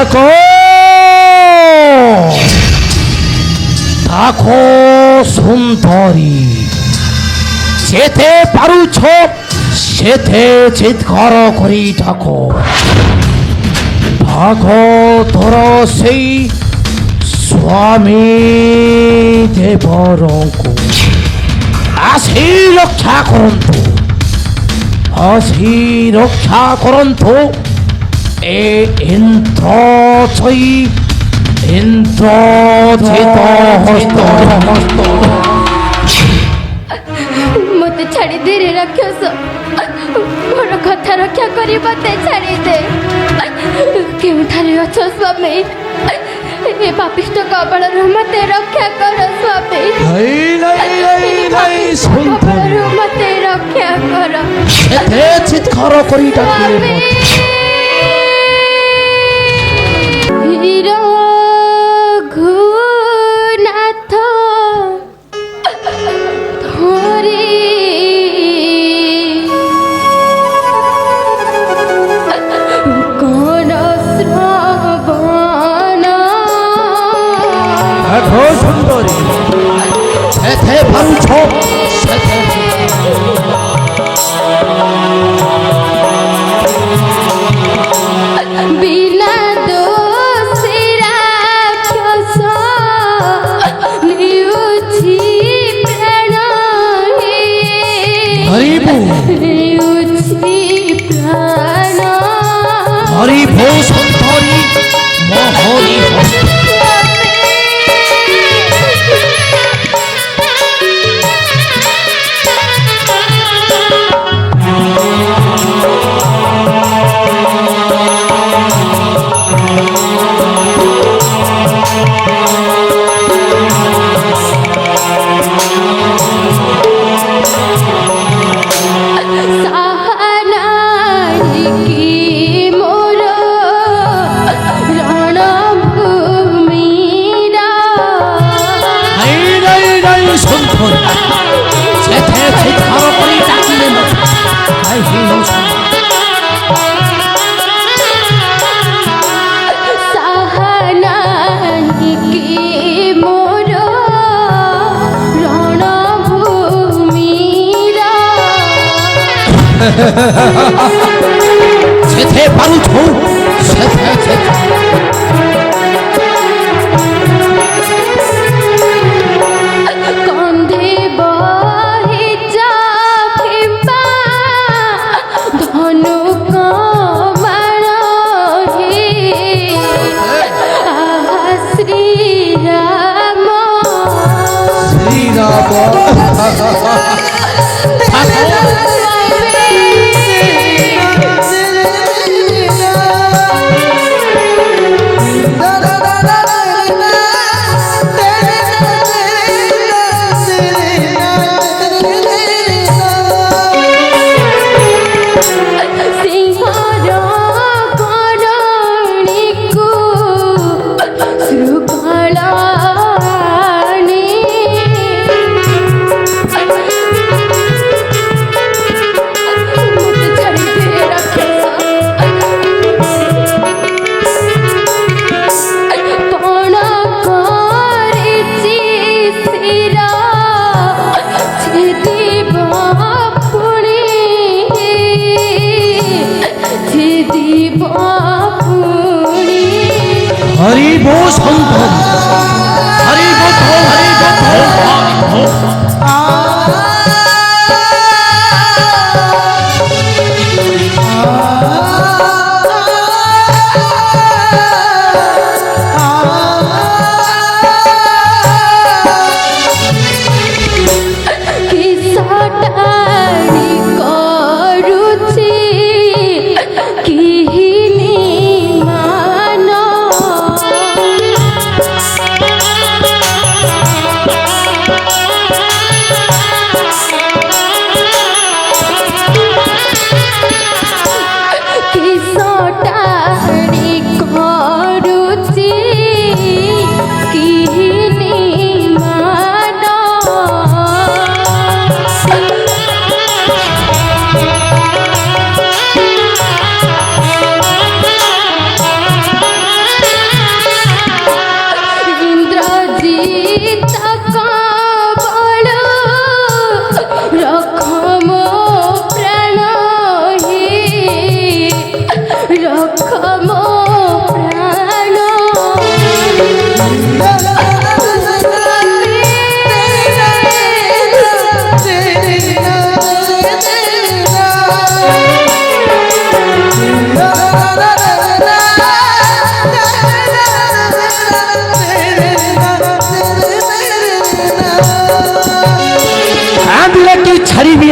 দেখো দেখো সুন্দরী, যেতে পারুছ সেতে চিৎকার করি ডাকো। ভাগো তোর সেই স্বামী দেবরଙ୍କୁ আসি রক্ষা করন্তু, আসি রক্ষা করন্তু এ ইন্দ্র ছই ইন্দ্রজিত হস্ত। মতে ছাড়ি দে রে রাক্ষস, মোর কথা রক্ষা করি মতে ছাড়ি দে। কেউঠারে অছ স্বামী, এ পাপিষ্ট কপালর মতে রক্ষা কর স্বামী। কপালর মতে রক্ষা কর। সেতে চিৎকার করি ডাকিলে রঘুনাথ ধরে কোন শ্রবণ। দেখো সুন্দরী, সেতে পারুছ সেতে বিনা দোষে রাক্ষস লিউছি প্রাণ হে, হরিবু লিউছি প্রাণ। হরিবু সুন্দরী মহরি সেতে পারুছ সেতে সেতে কন্ধে বহে চাপিবা ধনু কমাণ হে, আহা শ্রীরাম শ্রীরাম সিংহর করণিকু শৃঙ্খল আনি। মতে ছাড়ি দে রাক্ষস, পণ করেছি শির ছেদিব পুଣି, ছেদিব পুଣି। হরিব সুন্দরী হরিব হরিব কি সটারি করুছি কিহিনি মান।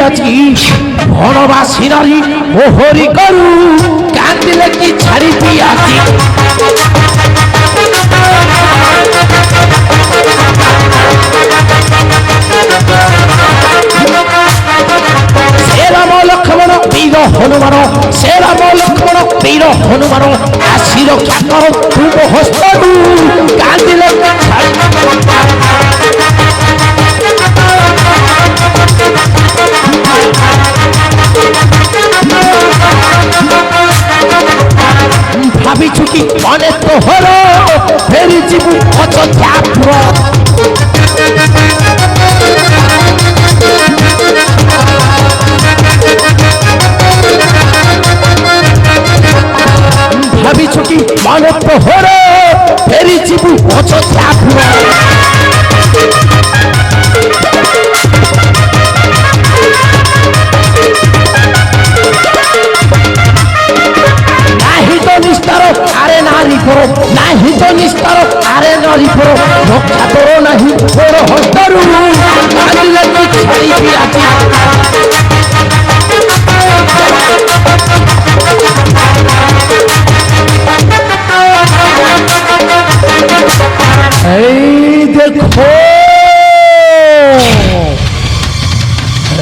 আছি বনবাসী নারী ও হরি করু কান্দিলে কি ছাড়িবি আছি রাম লক্ষ্মণ বীর হনুমান সে রাম লক্ষ্মণ বীর হনুমান আসি রক্ষা কর তুম হস্তু কান্দিলে ভাবিছু কি মনে তো হল ফেরি ଯିବୁ অযোধ্যাপুর ভাবিছু কি মনে তো হল ফেরি ଯିବୁ অযোধ্যাপুর নিস্তার আরে নারী করো নাহি তো নিস্তার আরে নারী করো রক্ষা করো নাহি বড় হস্তরু কাঁদিলে কি ছাড়িবি আছি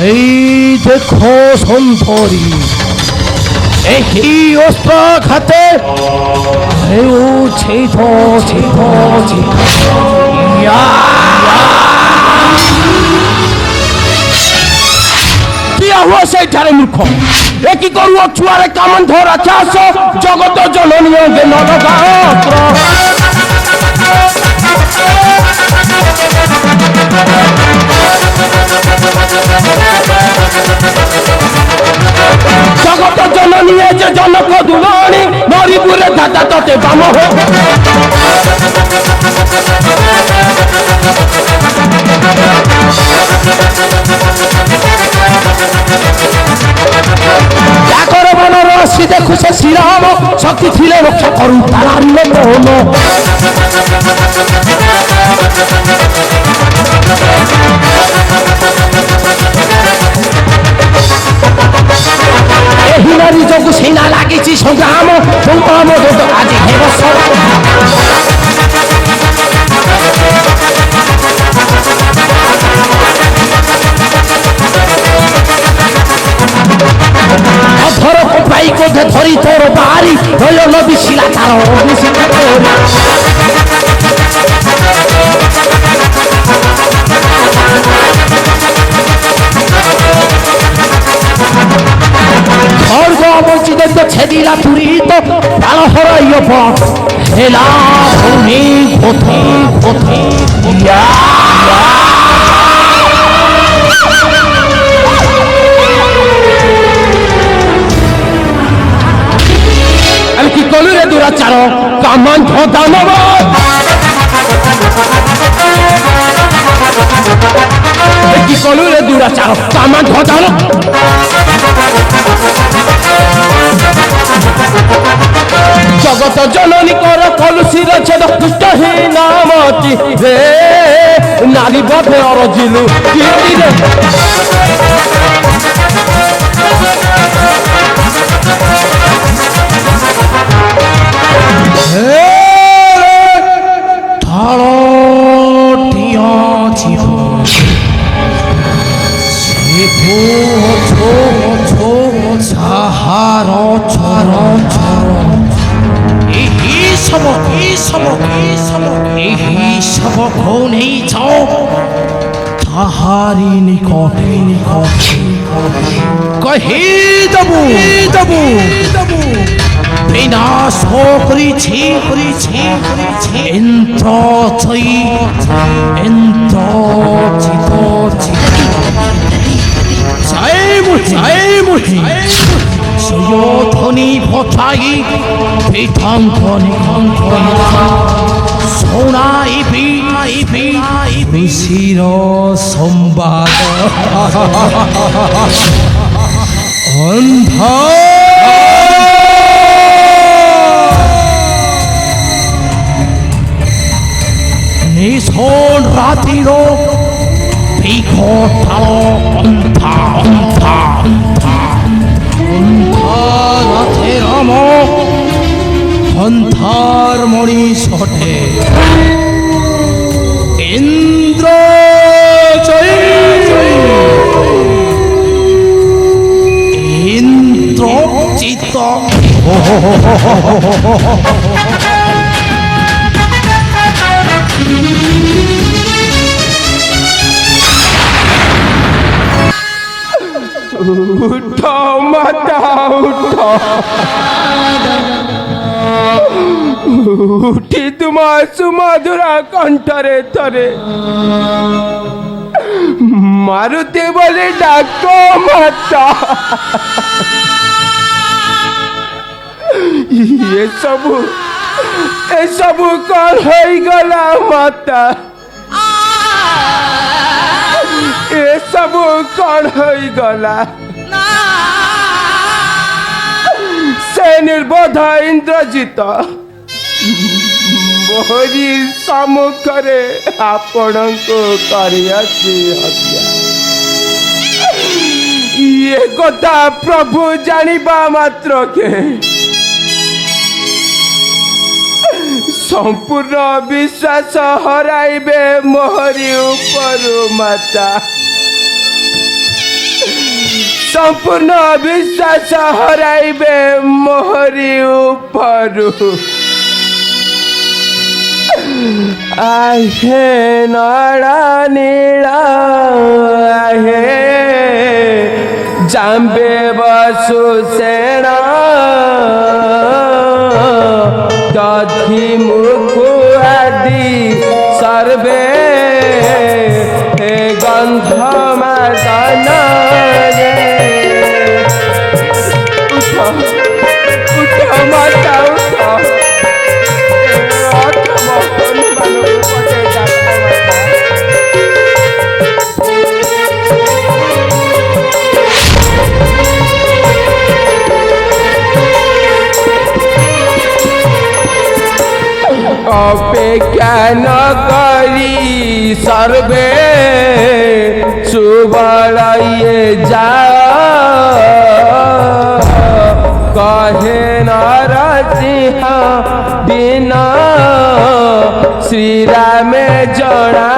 এই দেখো সুন্দরী এই অস্ত্র খাতে ছিথ ছিথ ছিথ हुआ से ठारे मूर्ख एक करू छुआरे कामन धरा चाष जगत जननी गे नरगात्र जगत जननी जे जनक दुलाणी मरिपुरे दादा तते बाम हो रसी देखु से श्रीराम शक्ति थिले रक्षा करू तारान्य मोहन एही नारी जोगु सेना लागिछि संग्राम संग्राम आज हेबस ধরো পাই কোথে ধরি তোর বাড়ি হইল নবী শিলা তার স্বর্গ অবচিত ছেদিলা তুরি তো প্রাণ হরাইয় পথ হেলা ভূমি কোথে কোথে কি কলু রে দুরাচার কামান দানব কি কলু রে দুরাচার কামান দানব জগত জননী কর কলুষির ছেদ দুষ্টহীনামতি রে নারী বধে অরজিলু কীর্তি রে তাহারি নিকটে নিকটে কহি দেবু দেবু বিনাশ করিছি করিছি ইন্দ্র ছই ইন্দ্র চিত চাইমুহি সুয়োধনী ভটাই পিঠাঙ্কনি শোনাইবি ঋষির সংবাদ অন্ধ নিশোন রাতির বিঘটাল অন্থা অন্থ পন্থানাথে রাম পন্থার মণি শটে ইন্দ্র ইন্দ্রজিত উঠো মাতা উঠো, উঠি তোমার সুমধুরা কণ্ঠরে থরে মারুতি বলে ডাকো মাতা। এসবু কଣ হইগলা মাতা, এসবু কଣ হইগলা? ସେ ନିର୍ବୋଧ ଇନ୍ଦ୍ରଜିତ ମୋରି ସମ୍ମୁଖରେ ଆପଣଙ୍କୁ କରିଅଛି ହତ୍ୟା। ଏ କଥା ପ୍ରଭୁ ଜାଣିବା ମାତ୍ରକେ ସମ୍ପୂର୍ଣ୍ଣ ବିଶ୍ୱାସ ହରାଇବେ ମୋହରି ଉପରୁ ମାତା। সম্পূর্ণ বিশ্বাস হরাইবে মোহরি উপরু। আহে নড়া নীড়া আহে জাম্বে বসু সেনা দধি মুখু আদি সর্বে গন্ধ মাদন মাতা উঠো, অপেক্ষা ন করি সর্বে সুবলাইয়ে যা কহে নরসিংহ বিনা শ্রীরামে জনা